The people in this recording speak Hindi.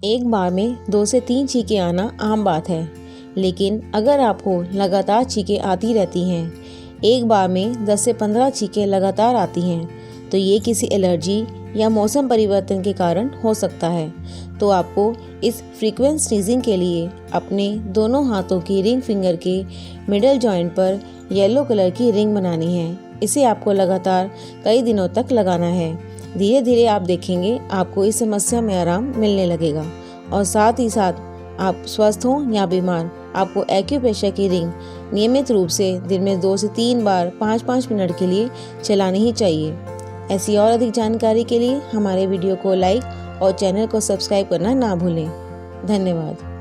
एक बार में 2 से 3 छींकें आना आम बात है, लेकिन अगर आपको लगातार छींकें आती रहती हैं, एक बार में 10 से 15 छींकें लगातार आती हैं, तो ये किसी एलर्जी या मौसम परिवर्तन के कारण हो सकता है। तो आपको इस फ्रीक्वेंट स्नीजिंग के लिए अपने दोनों हाथों की रिंग फिंगर के मिडल जॉइंट पर येलो कलर की रिंग बनानी है। इसे आपको लगातार कई दिनों तक लगाना है। धीरे धीरे आप देखेंगे आपको इस समस्या में आराम मिलने लगेगा और साथ ही साथ आप स्वस्थ हों या बीमार, आपको एक्यूप्रेशर की रिंग नियमित रूप से दिन में 2 से 3 बार 5-5 मिनट के लिए चलानी ही चाहिए। ऐसी और अधिक जानकारी के लिए हमारे वीडियो को लाइक और चैनल को सब्सक्राइब करना ना भूलें। धन्यवाद।